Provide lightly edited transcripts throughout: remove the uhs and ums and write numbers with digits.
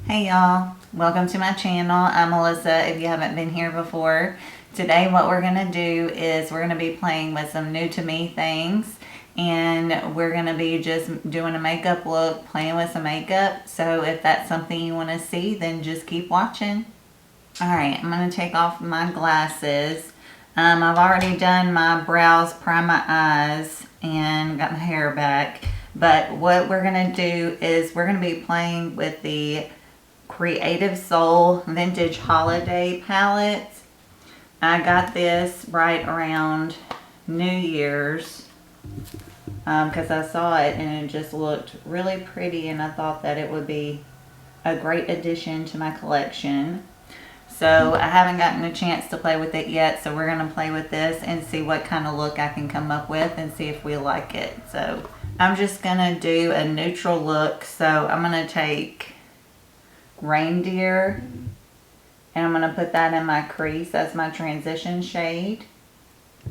Hey y'all, welcome to my channel. I'm Melissa if you haven't been here before. Today what we're going to do is we're going to be playing with some new to me things, and we're going to be just doing a makeup look, playing with some makeup. So if that's something you want to see, then just keep watching. Alright, I'm going to take off my glasses. I've already done my brows, primed my eyes, and got my hair back. But what we're going to do is we're going to be playing with the Creative Soul Vintage Holiday Palette. I got this right around New Year's because I saw it and it just looked really pretty, and I thought that it would be a great addition to my collection. So I haven't gotten a chance to play with it yet, so we're going to play with this and see what kind of look I can come up with and see if we like it. So I'm just going to do a neutral look. So I'm going to take Reindeer, and I'm going to put that in my crease as my transition shade.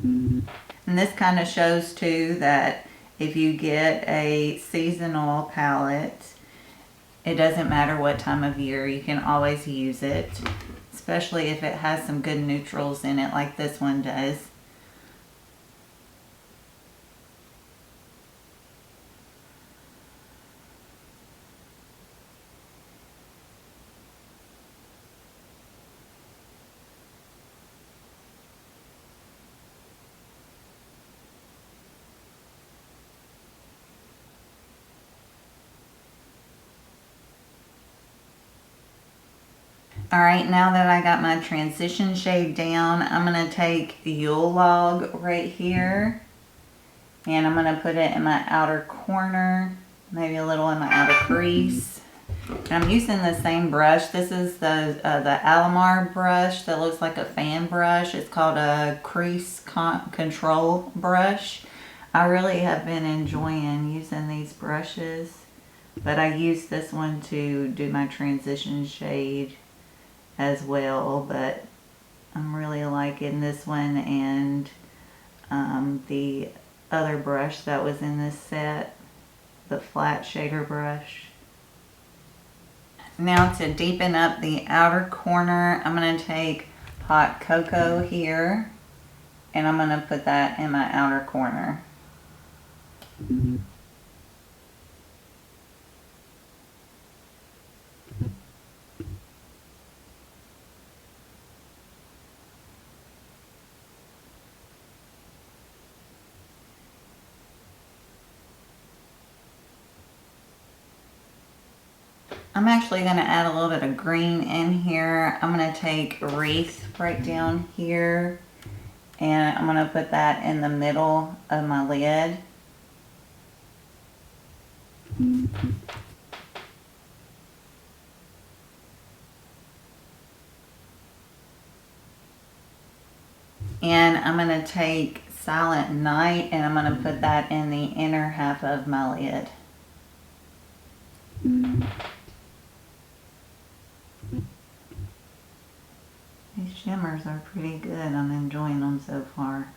And this kind of shows too that if you get a seasonal palette, it doesn't matter what time of year, you can always use it, especially if it has some good neutrals in it like this one does. Alright, now that I got my transition shade down, I'm going to take Yule Log right here, and I'm going to put it in my outer corner, maybe a little in my outer crease. And I'm using the same brush. This is the Alamar brush that looks like a fan brush. It's called a crease control brush. I really have been enjoying using these brushes, but I use this one to do my transition shade as well, but I'm really liking this one and the other brush that was in this set, the flat shader brush. Now to deepen up the outer corner, I'm going to take Hot Cocoa here, and I'm going to put that in my outer corner. I'm actually going to add a little bit of green in here. I'm going to take Wreath right down here, and I'm going to put that in the middle of my lid. And I'm going to take Silent Night, and I'm going to put that in the inner half of my lid. These shimmers are pretty good. I'm enjoying them so far.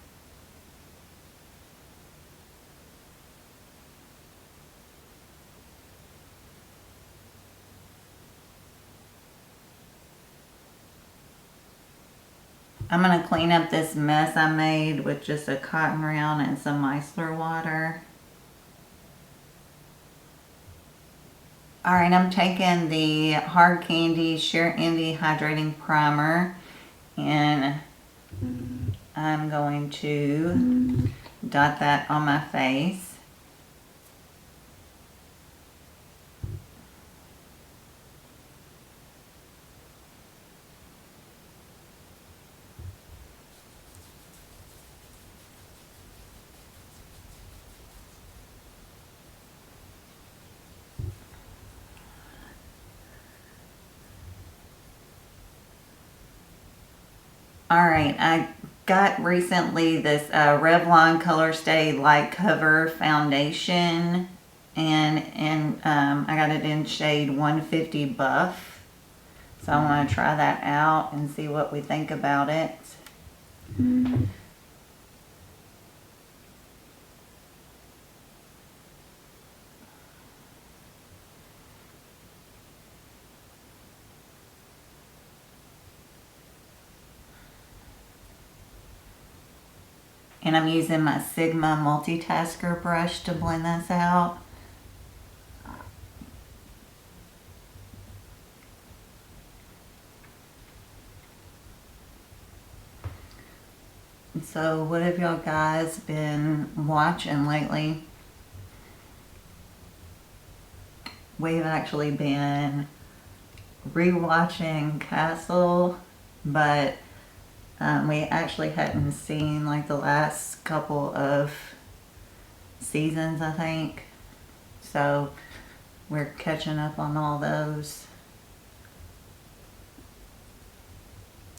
I'm going to clean up this mess I made with just a cotton round and some micellar water. Alright, I'm taking the Hard Candy Sheer Envy Hydrating Primer, and I'm going to dot that on my face. Alright, I got recently this Revlon Color Stay Light Cover Foundation, and I got it in shade 150 Buff. So I want to try that out and see what we think about it. And I'm using my Sigma multitasker brush to blend this out. So what have y'all guys been watching lately? We've actually been rewatching Castle, but we actually hadn't seen like the last couple of seasons, I think. So we're catching up on all those.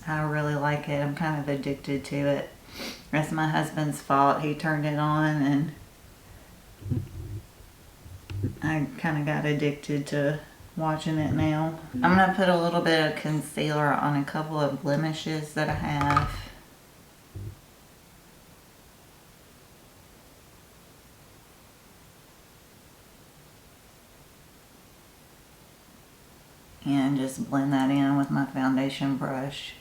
I really like it. I'm kind of addicted to it. That's my husband's fault. He turned it on and I kind of got addicted to watching it now. I'm going to put a little bit of concealer on a couple of blemishes that I have. And just blend that in with my foundation brush.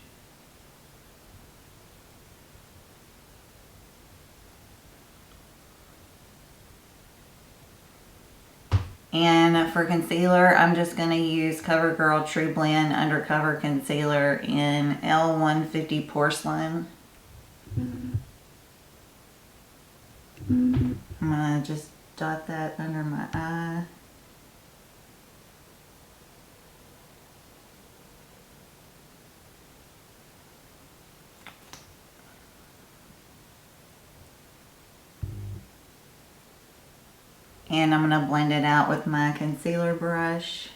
And for concealer, I'm just going to use CoverGirl True Blend Undercover Concealer in L150 Porcelain. I'm going to just dot that under my eye. And I'm going to blend it out with my concealer brush.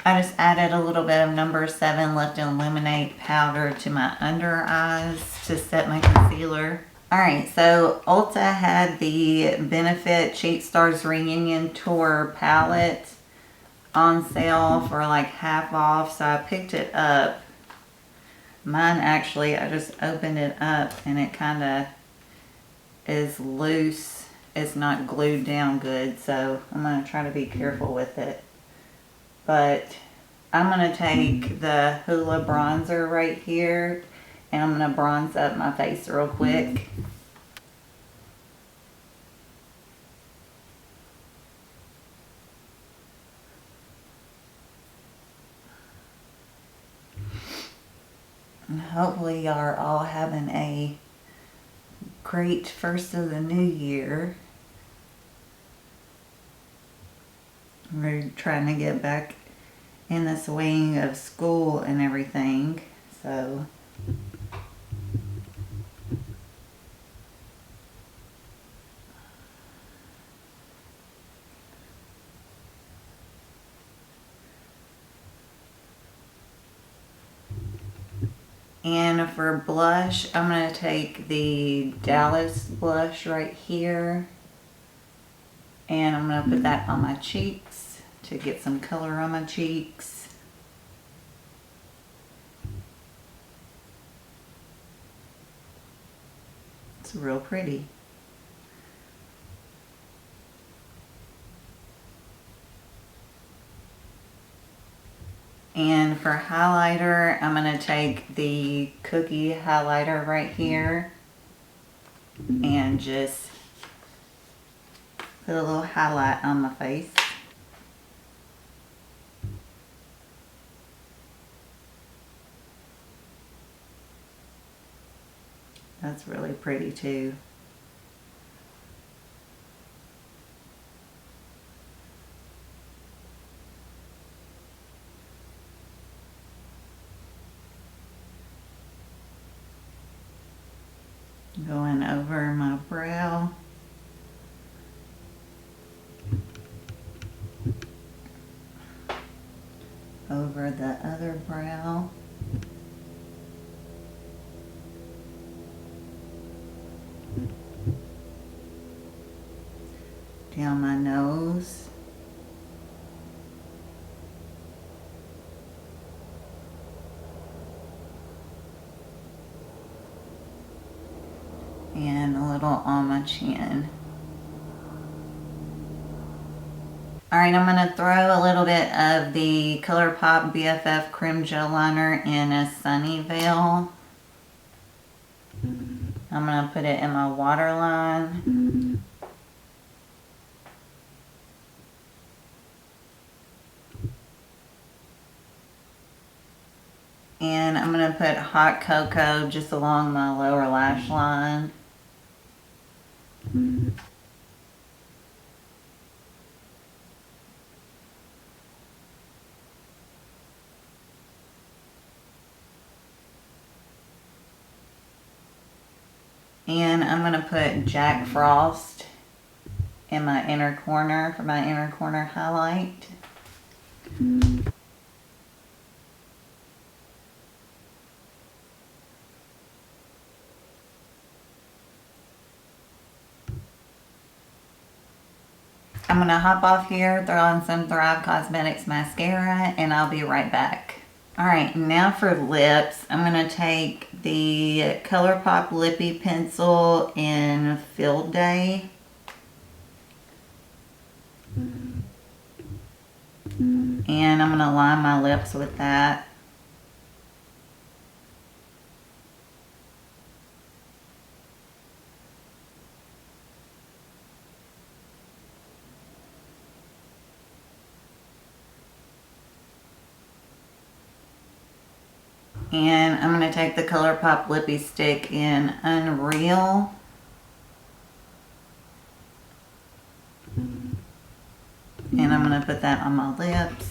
I just added a little bit of number 7 Lift and Illuminate powder to my under eyes to set my concealer. Alright, so Ulta had the Benefit Cheap Stars Reunion Tour palette on sale for like half off, so I picked it up. Mine actually, I just opened it up and it kind of is loose. It's not glued down good, so I'm going to try to be careful with it. But I'm going to take the Hoola bronzer right here and I'm going to bronze up my face real quick. And hopefully y'all are all having a great first of the new year. We're trying to get back in the swing of school and everything, so and for blush, I'm going to take the Dallas blush right here and I'm going to put that on my cheeks to get some color on my cheeks. It's real pretty. And for highlighter, I'm going to take the Cookie highlighter right here and just put a little highlight on my face. That's really pretty too. Going over my brow. Over the other brow. Down my nose. And and a little on my chin. Alright, I'm going to throw a little bit of the ColourPop BFF Creme Gel Liner in a Sunnyvale. I'm going to put it in my waterline. And I'm going to put hot cocoa just along my lower lash line. And I'm going to put Jack Frost in my inner corner for my inner corner highlight. I'm going to hop off here, throw on some Thrive Cosmetics mascara, and I'll be right back. Alright, now for lips, I'm going to take the ColourPop Lippy Pencil in Field Day. And I'm going to line my lips with that. And I'm going to take the ColourPop Lippy Stick in Unreal. And I'm going to put that on my lips.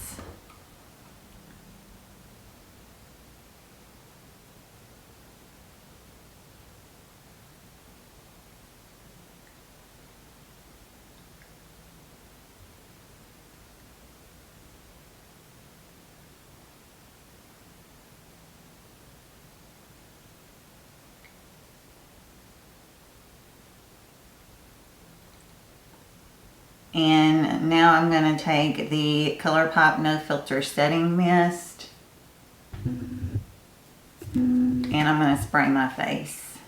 And now I'm going to take the ColourPop No Filter Setting Mist. And I'm going to spray my face.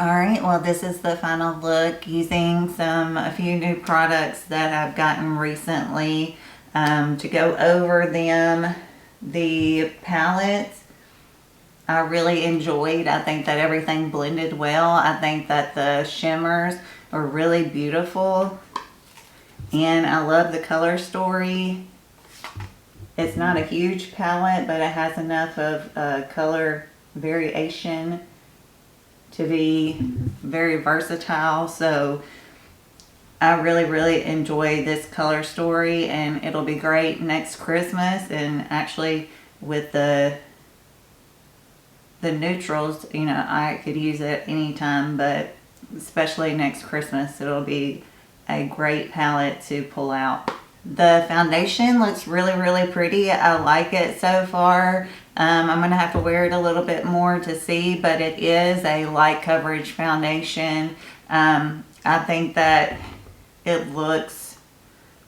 Alright, well this is the final look using a few new products that I've gotten recently. To go over them, the palettes I really enjoyed. I think that everything blended well. I think that the shimmers are really beautiful. And I love the color story. It's not a huge palette, but it has enough of color variation to be very versatile. So I really enjoy this color story, and it'll be great next Christmas. And actually with the neutrals, you know, I could use it anytime, but especially next Christmas, it'll be a great palette to pull out. The foundation looks really pretty. I like it so far. I'm going to have to wear it a little bit more to see, but it is a light coverage foundation. I think that it looks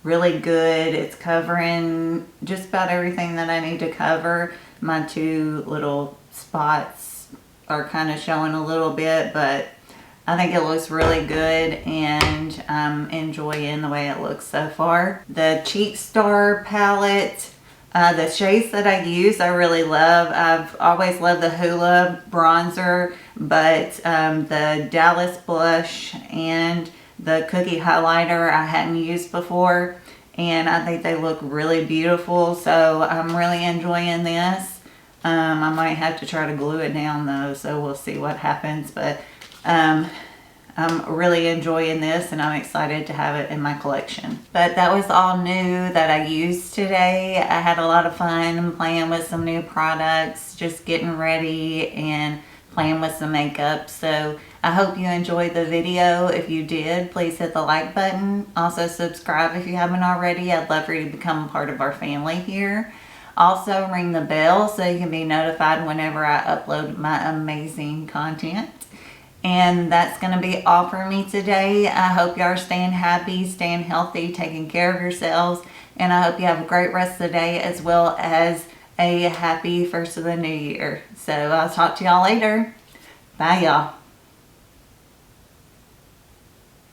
really good. It's covering just about everything that I need to cover. My two little spots are kind of showing a little bit, but I think it looks really good, and I'm enjoying the way it looks so far. The Cheat Star palette, the shades that I use, I really love. I've always loved the Hoola bronzer, but the Dallas blush and the Cookie highlighter I hadn't used before, and I think they look really beautiful, so I'm really enjoying this. I might have to try to glue it down though, so we'll see what happens, but I'm really enjoying this, and I'm excited to have it in my collection. But that was all new that I used today. I had a lot of fun playing with some new products, just getting ready and playing with some makeup. So I hope you enjoyed the video. If you did, please hit the like button. Also subscribe if you haven't already. I'd love for you to become a part of our family here. Also ring the bell so you can be notified whenever I upload my amazing content. And that's going to be all for me today. I hope y'all are staying happy, staying healthy, taking care of yourselves. And I hope you have a great rest of the day, as well as a happy first of the new year. So I'll talk to y'all later. Bye, y'all.